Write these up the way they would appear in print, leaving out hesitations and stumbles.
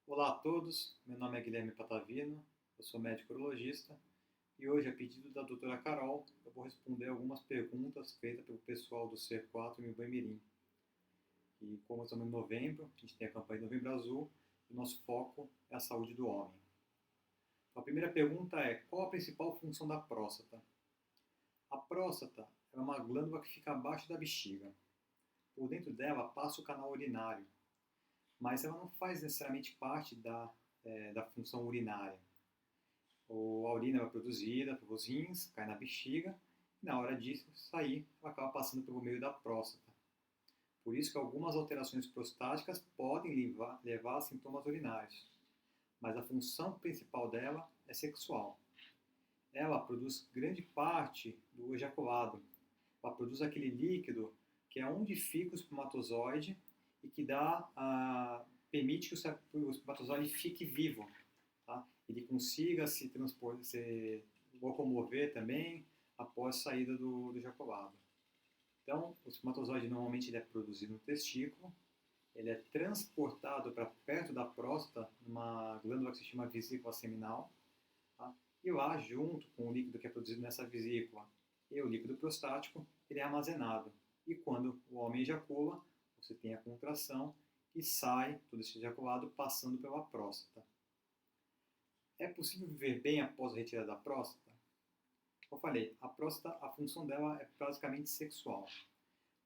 Olá a todos, meu nome é Guilherme Patavino, eu sou médico urologista e hoje, a pedido da doutora Carol, eu vou responder algumas perguntas feitas pelo pessoal do C4 em Ubanmirim. E como estamos em novembro, a gente tem a campanha Novembro Azul e o nosso foco é a saúde do homem. Então, a primeira pergunta é: qual a principal função da próstata? A próstata é uma glândula que fica abaixo da bexiga. Por dentro dela passa o canal urinário, mas ela não faz necessariamente parte da função urinária. A urina é produzida pelos rins, cai na bexiga, e na hora de sair, ela acaba passando pelo meio da próstata. Por isso que algumas alterações prostáticas podem levar a sintomas urinários, mas a função principal dela é sexual. Ela produz grande parte do ejaculado. Ela produz aquele líquido que é onde fica o espermatozoide e que permite que o espermatozoide fique vivo. Tá? Ele consiga se locomover também após a saída do ejaculado. Então, o espermatozoide normalmente ele é produzido no testículo, ele é transportado para perto da próstata, numa glândula que se chama vesícula seminal, tá? E lá, junto com o líquido que é produzido nessa vesícula e o líquido prostático, ele é armazenado. E quando o homem ejacula, você tem a contração e sai todo esse ejaculado passando pela próstata. É possível viver bem após a retirada da próstata? Como eu falei, a próstata, a função dela é basicamente sexual.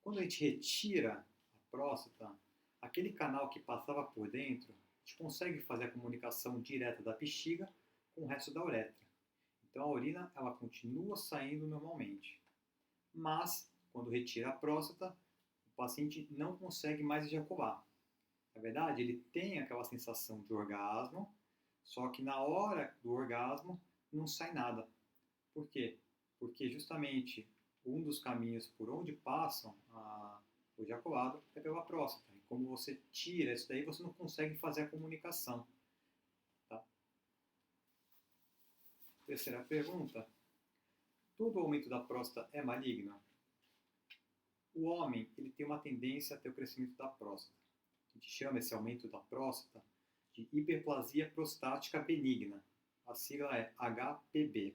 Quando a gente retira a próstata, aquele canal que passava por dentro, a gente consegue fazer a comunicação direta da bexiga com o resto da uretra. Então a urina ela continua saindo normalmente. Mas, quando retira a próstata, o paciente não consegue mais ejacular. Na verdade, ele tem aquela sensação de orgasmo, só que na hora do orgasmo não sai nada. Por quê? Porque justamente um dos caminhos por onde passam o ejaculado é pela próstata. E como você tira isso daí, você não consegue fazer a comunicação. Tá? Terceira pergunta: todo aumento da próstata é maligno? O homem ele tem uma tendência a ter o crescimento da próstata. A gente chama esse aumento da próstata de hiperplasia prostática benigna. A sigla é HPB.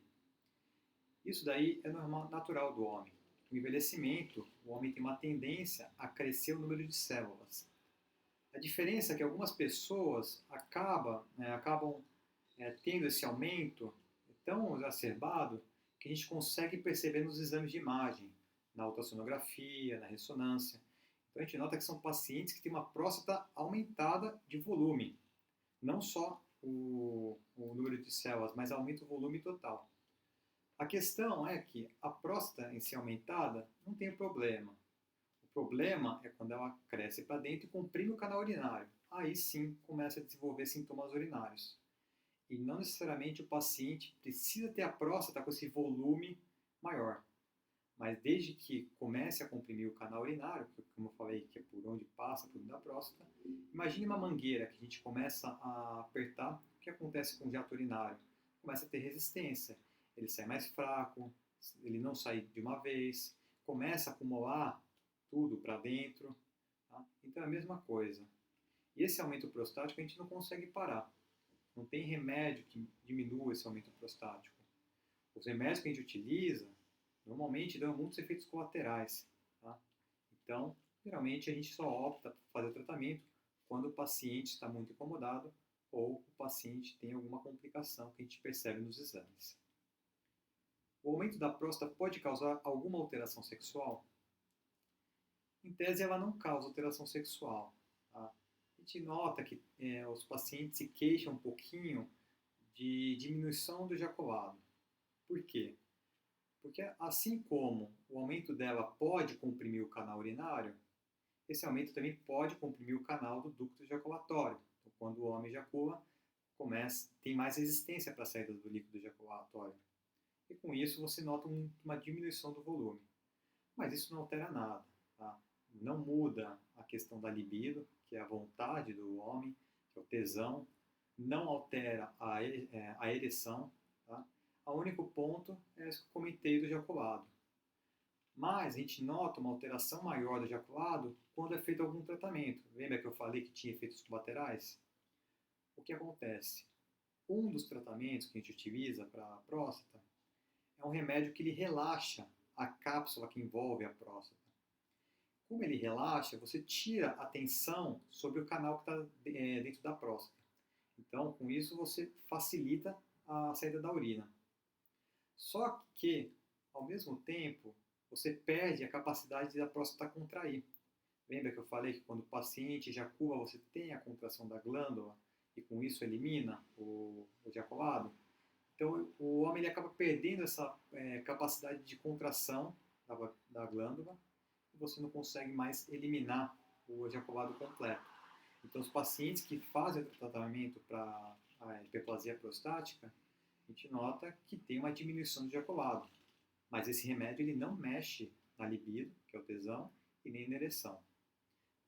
Isso daí é normal, natural do homem. No envelhecimento, o homem tem uma tendência a crescer o número de células. A diferença é que algumas pessoas acabam tendo esse aumento tão exacerbado que a gente consegue perceber nos exames de imagem, na ultrassonografia, na ressonância. Então a gente nota que são pacientes que têm uma próstata aumentada de volume, não só o número de células, mas aumenta o volume total. A questão é que a próstata em si aumentada não tem problema. O problema é quando ela cresce para dentro e comprime o canal urinário. Aí sim começa a desenvolver sintomas urinários. E não necessariamente o paciente precisa ter a próstata com esse volume maior. Mas desde que comece a comprimir o canal urinário, que, como eu falei, que é por onde passa, por dentro da próstata, imagine uma mangueira que a gente começa a apertar, o que acontece com o jato urinário? Começa a ter resistência, ele sai mais fraco, ele não sai de uma vez, começa a acumular tudo para dentro. Tá? Então é a mesma coisa. E esse aumento prostático a gente não consegue parar. Não tem remédio que diminua esse aumento prostático. Os remédios que a gente utiliza normalmente dão muitos efeitos colaterais. Tá? Então, geralmente a gente só opta por fazer o tratamento quando o paciente está muito incomodado ou o paciente tem alguma complicação que a gente percebe nos exames. O aumento da próstata pode causar alguma alteração sexual? Em tese, ela não causa alteração sexual. Tá? A gente nota que os pacientes se queixam um pouquinho de diminuição do ejaculado. Por quê? Porque assim como o aumento dela pode comprimir o canal urinário, esse aumento também pode comprimir o canal do ducto ejaculatório. Então, quando o homem ejacula, tem mais resistência para a saída do líquido ejaculatório. E com isso você nota uma diminuição do volume. Mas isso não altera nada. Tá? Não muda a questão da libido, que é a vontade do homem, que é o tesão. Não altera a ereção. Tá? O único ponto é isso que eu comentei do ejaculado. Mas a gente nota uma alteração maior do ejaculado quando é feito algum tratamento. Lembra que eu falei que tinha efeitos colaterais? o que acontece? Um dos tratamentos que a gente utiliza para a próstata é um remédio que ele relaxa a cápsula que envolve a próstata. Como ele relaxa, você tira a tensão sobre o canal que está dentro da próstata. Então, com isso, você facilita a saída da urina. Só que, ao mesmo tempo, você perde a capacidade da próstata contrair. Lembra que eu falei que quando o paciente ejacula, você tem a contração da glândula e com isso elimina o ejaculado? Então, o homem ele acaba perdendo essa capacidade de contração da glândula e você não consegue mais eliminar o ejaculado completo. Então, os pacientes que fazem o tratamento para a hiperplasia prostática, a gente nota que tem uma diminuição do ejaculado. Mas esse remédio ele não mexe na libido, que é o tesão, e nem na ereção.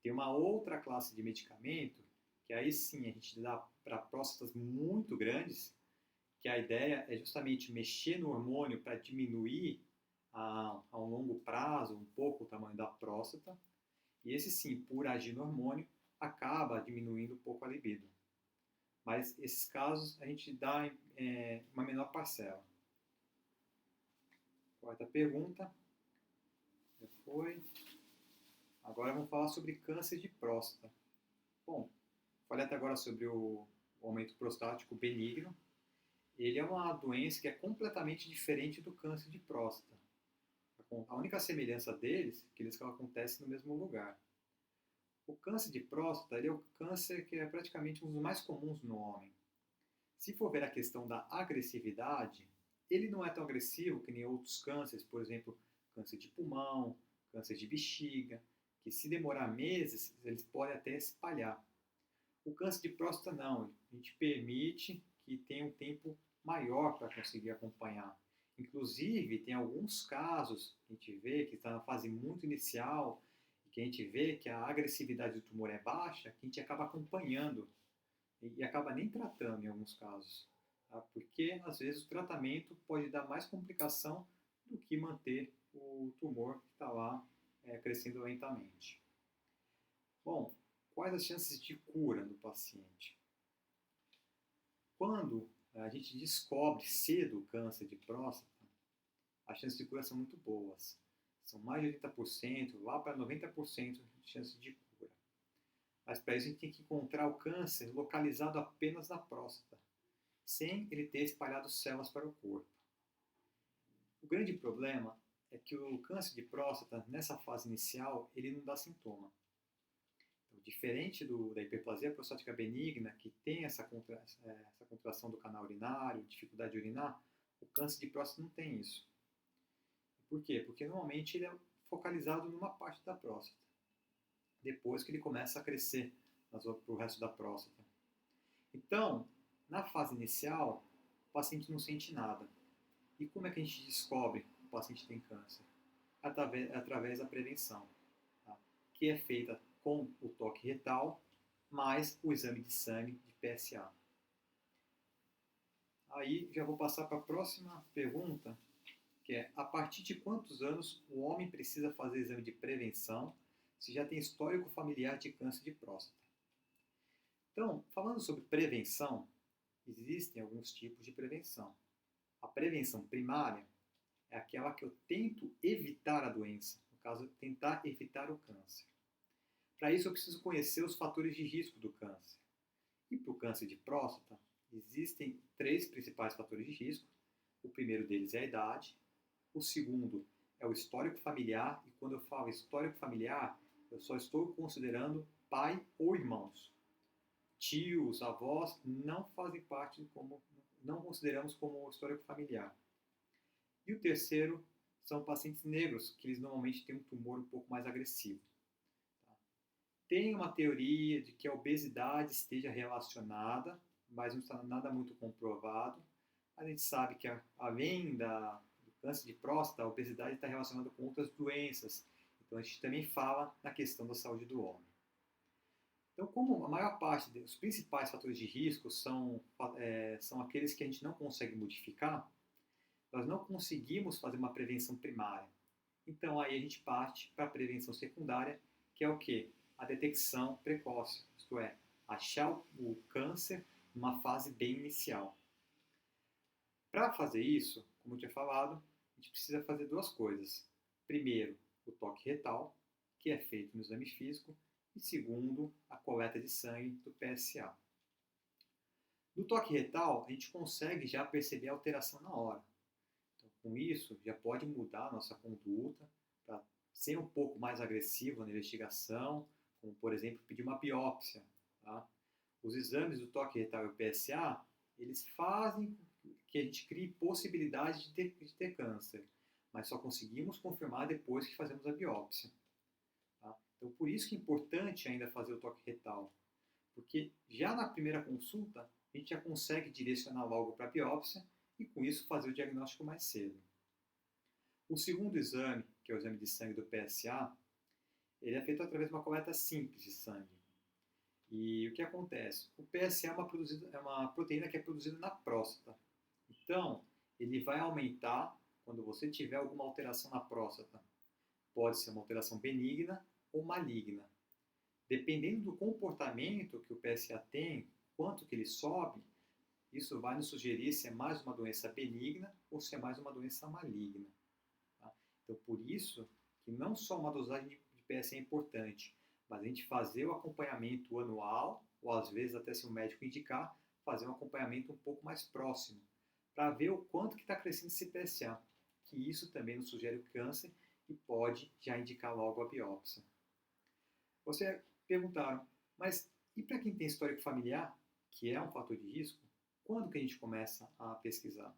Tem uma outra classe de medicamento que aí sim a gente dá para próstatas muito grandes, que a ideia é justamente mexer no hormônio para diminuir a um longo prazo um pouco o tamanho da próstata. E esse sim, por agir no hormônio, acaba diminuindo um pouco a libido. Mas esses casos a gente dá uma menor parcela. Quarta pergunta. Já foi. Agora vamos falar sobre câncer de próstata. Bom, falei até agora sobre o aumento prostático benigno. Ele é uma doença que é completamente diferente do câncer de próstata. A única semelhança deles é que eles acontecem no mesmo lugar. O câncer de próstata ele é o câncer que é praticamente um dos mais comuns no homem. Se for ver a questão da agressividade, ele não é tão agressivo que nem outros cânceres, por exemplo, câncer de pulmão, câncer de bexiga, que se demorar meses, eles podem até espalhar. O câncer de próstata não, a gente permite que tenha um tempo maior para conseguir acompanhar. Inclusive, tem alguns casos que a gente vê que está na fase muito inicial, e que a gente vê que a agressividade do tumor é baixa, que a gente acaba acompanhando e acaba nem tratando em alguns casos. Tá? Porque, às vezes, o tratamento pode dar mais complicação do que manter o tumor que está lá crescendo lentamente. Bom, quais as chances de cura do paciente? Quando a gente descobre cedo o câncer de próstata, as chances de cura são muito boas. São mais de 80%, lá para 90% de chances de cura. Mas para isso a gente tem que encontrar o câncer localizado apenas na próstata, sem ele ter espalhado células para o corpo. O grande problema é que o câncer de próstata, nessa fase inicial, ele não dá sintoma. Então, diferente da hiperplasia prostática benigna, que tem essa contração do canal urinário, dificuldade de urinar, o câncer de próstata não tem isso. Por quê? Porque normalmente ele é focalizado numa parte da próstata, depois que ele começa a crescer para o resto da próstata. Então, na fase inicial, o paciente não sente nada. E como é que a gente descobre que o paciente tem câncer? Através da prevenção, tá? Que é feita com o toque retal, mais o exame de sangue de PSA. Aí já vou passar para a próxima pergunta, que é: a partir de quantos anos o homem precisa fazer exame de prevenção se já tem histórico familiar de câncer de próstata? Então, falando sobre prevenção, existem alguns tipos de prevenção. A prevenção primária é aquela que eu tento evitar a doença, no caso, tentar evitar o câncer. Para isso, eu preciso conhecer os fatores de risco do câncer. E para o câncer de próstata, existem 3 principais fatores de risco. O primeiro deles é a idade, o segundo é o histórico familiar, e quando eu falo histórico familiar, eu só estou considerando pai ou irmãos. Tios, avós não fazem parte, não consideramos como histórico familiar. E o terceiro são pacientes negros, que eles normalmente têm um tumor um pouco mais agressivo. Tá? Tem uma teoria de que a obesidade esteja relacionada, mas não está nada muito comprovado. A gente sabe que além do câncer de próstata, a obesidade está relacionada com outras doenças. Então a gente também fala na questão da saúde do homem. Então, como a maior parte dos principais fatores de risco são aqueles que a gente não consegue modificar, nós não conseguimos fazer uma prevenção primária. Então, aí a gente parte para a prevenção secundária, que é o quê? A detecção precoce, isto é, achar o câncer numa fase bem inicial. Para fazer isso, como eu tinha falado, a gente precisa fazer duas coisas. Primeiro, o toque retal, que é feito no exame físico, e segundo, a coleta de sangue do PSA. No toque retal, a gente consegue já perceber a alteração na hora. Então, com isso, já pode mudar a nossa conduta para ser um pouco mais agressivo na investigação, como, por exemplo, pedir uma biópsia. Tá? Os exames do toque retal e o PSA, eles fazem que a gente crie possibilidade de ter câncer, mas só conseguimos confirmar depois que fazemos a biópsia. Tá? Então, por isso que é importante ainda fazer o toque retal, porque já na primeira consulta, a gente já consegue direcionar logo para a biópsia e, com isso, fazer o diagnóstico mais cedo. O segundo exame, que é o exame de sangue do PSA, ele é feito através de uma coleta simples de sangue. E o que acontece? O PSA é uma proteína que é produzida na próstata. Então, ele vai aumentar quando você tiver alguma alteração na próstata. Pode ser uma alteração benigna ou maligna. Dependendo do comportamento que o PSA tem, quanto que ele sobe, isso vai nos sugerir se é mais uma doença benigna ou se é mais uma doença maligna. Tá? Então, por isso que não só uma dosagem de PSA é importante, mas a gente fazer o acompanhamento anual, ou às vezes até se o médico indicar, fazer um acompanhamento um pouco mais próximo, para ver o quanto que está crescendo esse PSA, que isso também nos sugere o câncer e pode já indicar logo a biópsia. Vocês perguntaram, mas e para quem tem histórico familiar, que é um fator de risco, quando que a gente começa a pesquisar?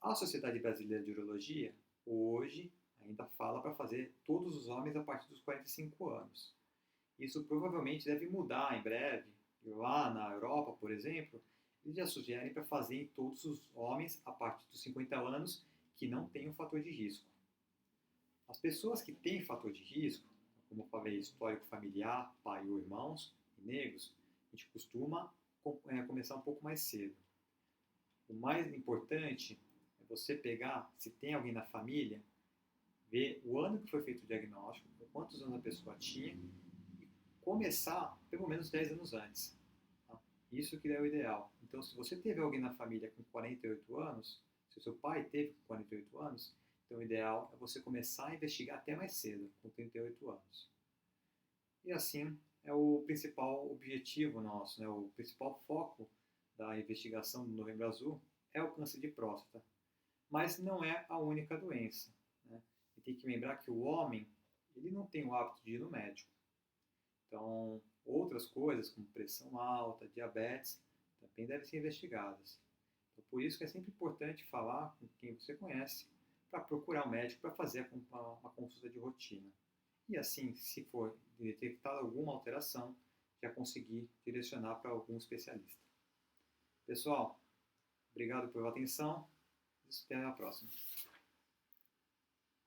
A Sociedade Brasileira de Urologia, hoje, ainda fala para fazer todos os homens a partir dos 45 anos. Isso provavelmente deve mudar em breve. Lá na Europa, por exemplo, eles já sugerem para fazer em todos os homens a partir dos 50 anos que não têm um fator de risco. As pessoas que têm fator de risco, como eu falei, histórico familiar, pai ou irmãos, e negros, a gente costuma começar um pouco mais cedo. O mais importante é você pegar, se tem alguém na família, ver o ano que foi feito o diagnóstico, quantos anos a pessoa tinha, e começar pelo menos 10 anos antes. Tá? Isso que é o ideal. Então, se você teve alguém na família com 48 anos, se o seu pai teve com 48 anos, então o ideal é você começar a investigar até mais cedo, com 38 anos. E assim é o principal objetivo nosso, né? O principal foco da investigação do Novembro Azul é o câncer de próstata. Mas não é a única doença. Né? E tem que lembrar que o homem ele não tem o hábito de ir no médico. Então, outras coisas como pressão alta, diabetes, também devem ser investigadas. Então, por isso que é sempre importante falar com quem você conhece para procurar um médico para fazer uma consulta de rotina. E assim, se for detectada alguma alteração, já conseguir direcionar para algum especialista. Pessoal, obrigado pela atenção e até a próxima.